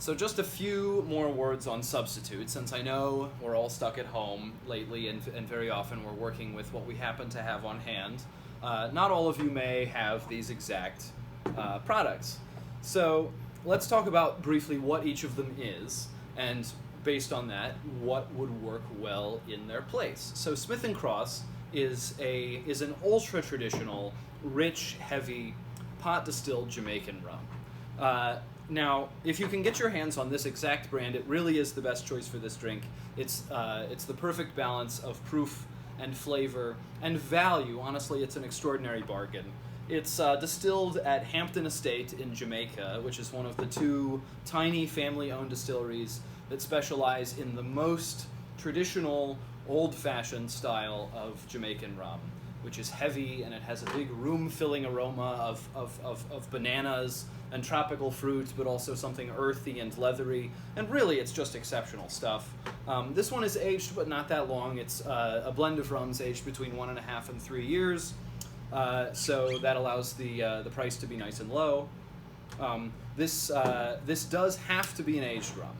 So just a few more words on substitutes, since I know we're all stuck at home lately, and very often we're working with what we happen to have on hand. Not all of you may have these exact products. So let's talk about briefly what each of them is, and based on that, what would work well in their place. So Smith & Cross is an ultra-traditional, rich, heavy, pot-distilled Jamaican rum. Now, if you can get your hands on this exact brand, it really is the best choice for this drink. It's the perfect balance of proof and flavor and value. Honestly, it's an extraordinary bargain. It's distilled at Hampton Estate in Jamaica, which is one of the two tiny family-owned distilleries that specialize in the most traditional, old-fashioned style of Jamaican rum, which is heavy, and it has a big room-filling aroma of bananas and tropical fruits, but also something earthy and leathery, and really it's just exceptional stuff. This one is aged, but not that long. It's a blend of rums aged between 1.5 and 3 years, so that allows the price to be nice and low. This does have to be an aged rum.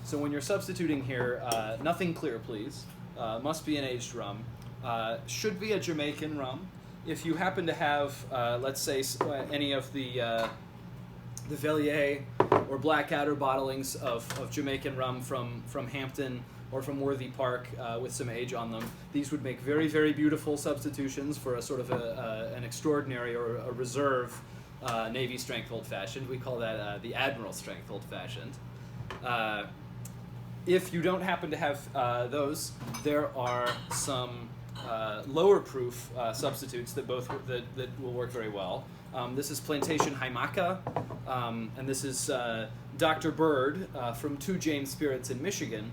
So when you're substituting here, nothing clear, please. Must be an aged rum. Should be a Jamaican rum. If you happen to have, let's say, any of the Vellier or Blackadder bottlings of Jamaican rum from Hampton or from Worthy Park with some age on them, these would make very, very beautiful substitutions for a sort of an extraordinary or a reserve Navy strength old-fashioned. We call that the Admiral strength old-fashioned. If you don't happen to have those, there are some lower proof substitutes that will work very well. This is Plantation Haimaka, and this is Dr. Bird from 2 James Spirits in Michigan.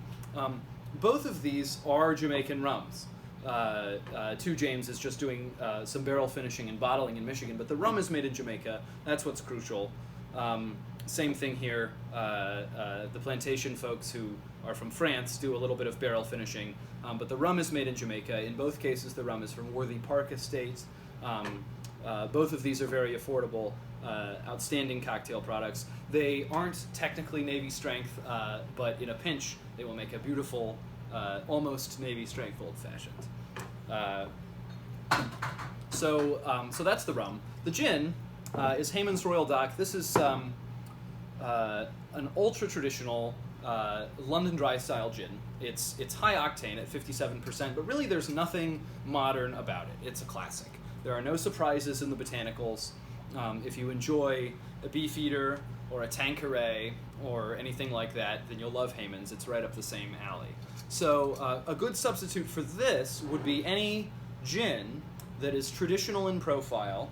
Both of these are Jamaican rums. 2 James is just doing some barrel finishing and bottling in Michigan, but the rum is made in Jamaica. That's what's crucial. Same thing here. The plantation folks who are from France do a little bit of barrel finishing, but the rum is made in Jamaica. In both cases, the rum is from Worthy Park Estate. Both of these are very affordable, outstanding cocktail products. They aren't technically Navy strength, but in a pinch, they will make a beautiful, almost Navy strength old-fashioned. So that's the rum. The gin is Hayman's Royal Dock. This is an ultra-traditional London Dry style gin. It's high octane at 57%, but really there's nothing modern about it. It's a classic. There are no surprises in the botanicals. If you enjoy a Beefeater or a Tanqueray or anything like that, then you'll love Hayman's. It's right up the same alley. So a good substitute for this would be any gin that is traditional in profile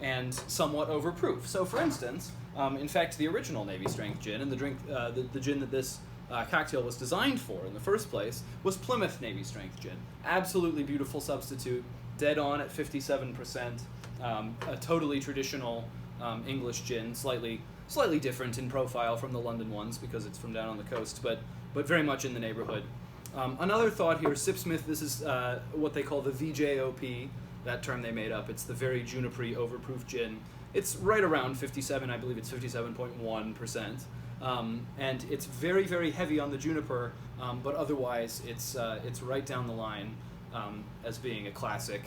and somewhat overproof. So for instance, in fact, the original Navy strength gin and the gin that this cocktail was designed for in the first place was Plymouth Navy strength gin. Absolutely beautiful substitute, dead on at 57%, a totally traditional English gin, slightly different in profile from the London ones because it's from down on the coast, but very much in the neighborhood. Another thought here, Sipsmith, this is what they call the VJOP, that term they made up. It's the very junipery overproof gin. It's right around 57, I believe it's 57.1%. And it's very, very heavy on the juniper, but otherwise it's right down the line as being a classic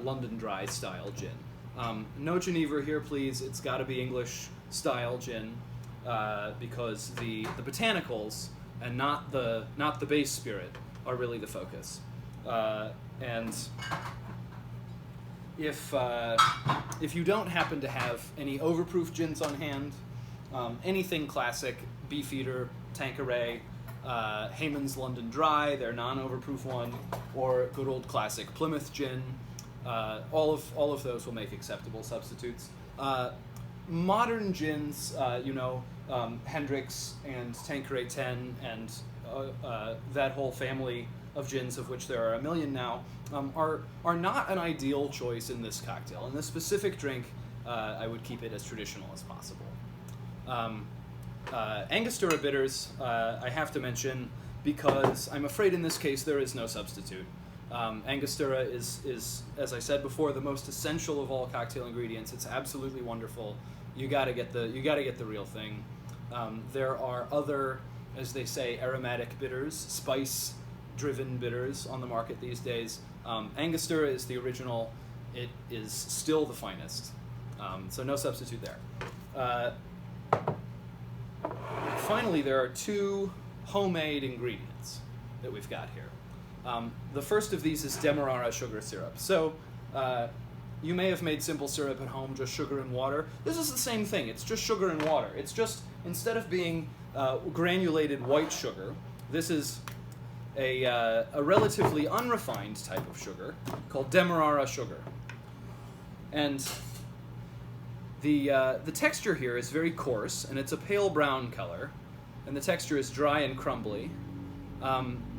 London Dry style gin. No Geneva here, please. It's got to be English style gin because the botanicals and not the base spirit are really the focus. And if you don't happen to have any overproof gins on hand, anything classic, Beefeater, Tanqueray, Hayman's London Dry, their non-overproof one, or good old classic Plymouth gin, all of those will make acceptable substitutes. Modern gins, Hendrick's and Tanqueray 10 and that whole family of gins, of which there are a million now, are not an ideal choice in this cocktail. In this specific drink, I would keep it as traditional as possible. Angostura bitters, I have to mention, because I'm afraid in this case there is no substitute. Angostura is, as I said before, the most essential of all cocktail ingredients. It's absolutely wonderful. You gotta get the real thing. There are other, as they say, aromatic bitters, spice-driven bitters on the market these days. Angostura is the original. It is still the finest. So no substitute there. Finally, there are two homemade ingredients that we've got here. The first of these is demerara sugar syrup. So you may have made simple syrup at home, just sugar and water. This is the same thing. It's just sugar and water. It's just, instead of being granulated white sugar, this is a relatively unrefined type of sugar called demerara sugar. And the texture here is very coarse, and it's a pale brown color, and the texture is dry and crumbly.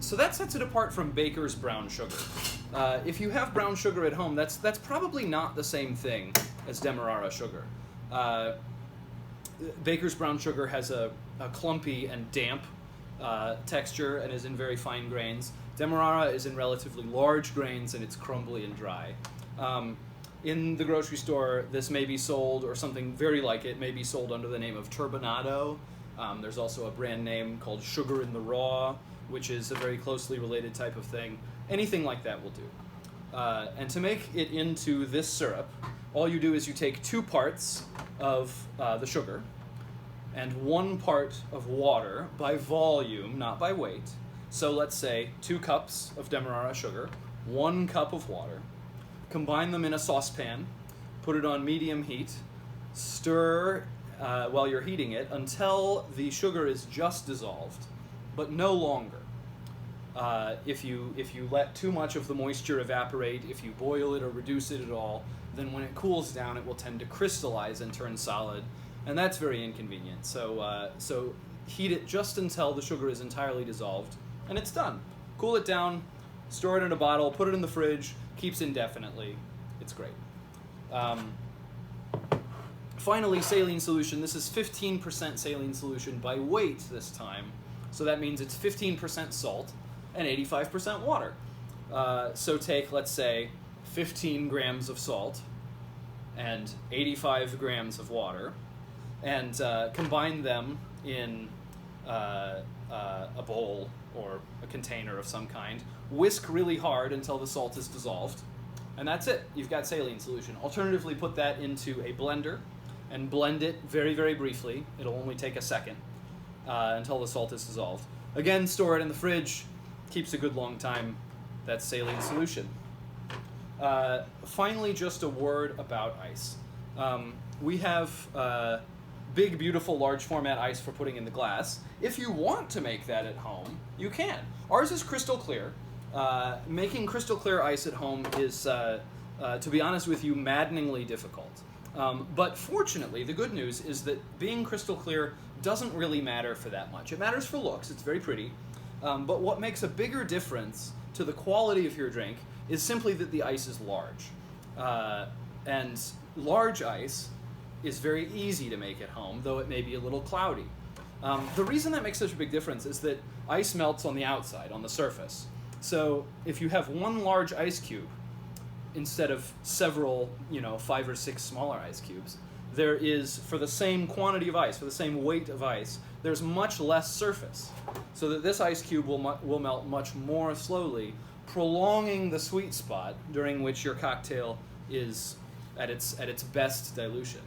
So that sets it apart from baker's brown sugar. If you have brown sugar at home, that's probably not the same thing as demerara sugar. Baker's brown sugar has a clumpy and damp texture and is in very fine grains. Demerara is in relatively large grains, and it's crumbly and dry. In the grocery store, this may be sold, or something very like it, may be sold under the name of turbinado. There's also a brand name called Sugar in the Raw, which is a very closely related type of thing. Anything like that will do. And to make it into this syrup, all you do is you take 2 parts of the sugar and 1 part of water by volume, not by weight. So let's say 2 cups of demerara sugar, 1 cup of water. Combine them in a saucepan, put it on medium heat, stir while you're heating it until the sugar is just dissolved, but no longer. If you let too much of the moisture evaporate, if you boil it or reduce it at all, then when it cools down, it will tend to crystallize and turn solid, and that's very inconvenient. So heat it just until the sugar is entirely dissolved, and it's done. Cool it down, store it in a bottle, put it in the fridge, keeps indefinitely. It's great. Finally, saline solution. This is 15% saline solution by weight this time. So that means it's 15% salt and 85% water. So take, let's say, 15 grams of salt and 85 grams of water, and combine them in a bowl or a container of some kind. Whisk really hard until the salt is dissolved, and that's it. You've got saline solution. Alternatively, put that into a blender and blend it very, very briefly. It'll only take a second until the salt is dissolved. Again, store it in the fridge. Keeps a good long time. That's saline solution. Finally, just a word about ice. We have big, beautiful, large format ice for putting in the glass. If you want to make that at home, you can. Ours is crystal clear. Making crystal clear ice at home is, to be honest with you, maddeningly difficult. But fortunately, the good news is that being crystal clear doesn't really matter for that much. It matters for looks, it's very pretty, but what makes a bigger difference to the quality of your drink is simply that the ice is large. And large ice is very easy to make at home, though it may be a little cloudy. The reason that makes such a big difference is that ice melts on the outside, on the surface. So if you have 1 large ice cube, instead of several, 5 or 6 smaller ice cubes, there is, for the same quantity of ice, for the same weight of ice, there's much less surface. So that this ice cube will melt much more slowly, prolonging the sweet spot during which your cocktail is at its best dilution,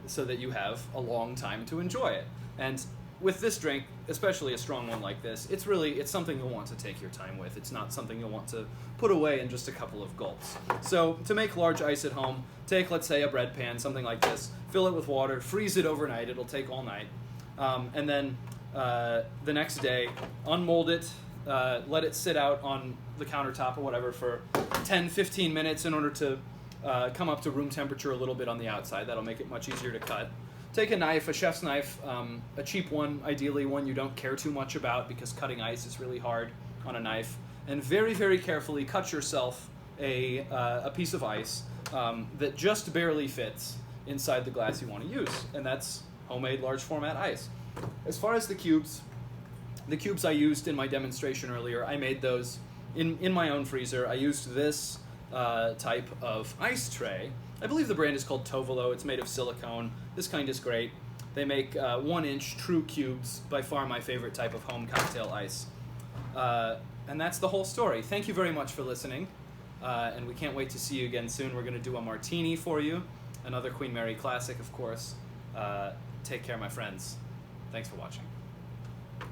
so that you have a long time to enjoy it. And with this drink, especially a strong one like this, it's something you'll want to take your time with. It's not something you'll want to put away in just a couple of gulps. So to make large ice at home, take, let's say, a bread pan, something like this, fill it with water, freeze it overnight, it'll take all night, and then the next day, unmold it, let it sit out on the countertop or whatever for 10-15 minutes in order to come up to room temperature a little bit on the outside. That'll make it much easier to cut. Take a knife, a chef's knife, a cheap one, ideally one you don't care too much about because cutting ice is really hard on a knife, and very, very carefully cut yourself a piece of ice that just barely fits inside the glass you want to use, and that's homemade large format ice. As far as the cubes I used in my demonstration earlier, I made those in my own freezer. I used this type of ice tray. I believe the brand is called Tovolo. It's made of silicone. This kind is great. They make 1-inch true cubes, by far my favorite type of home cocktail ice. And that's the whole story. Thank you very much for listening, and we can't wait to see you again soon. We're going to do a martini for you, another Queen Mary classic, of course. Take care, my friends. Thanks for watching.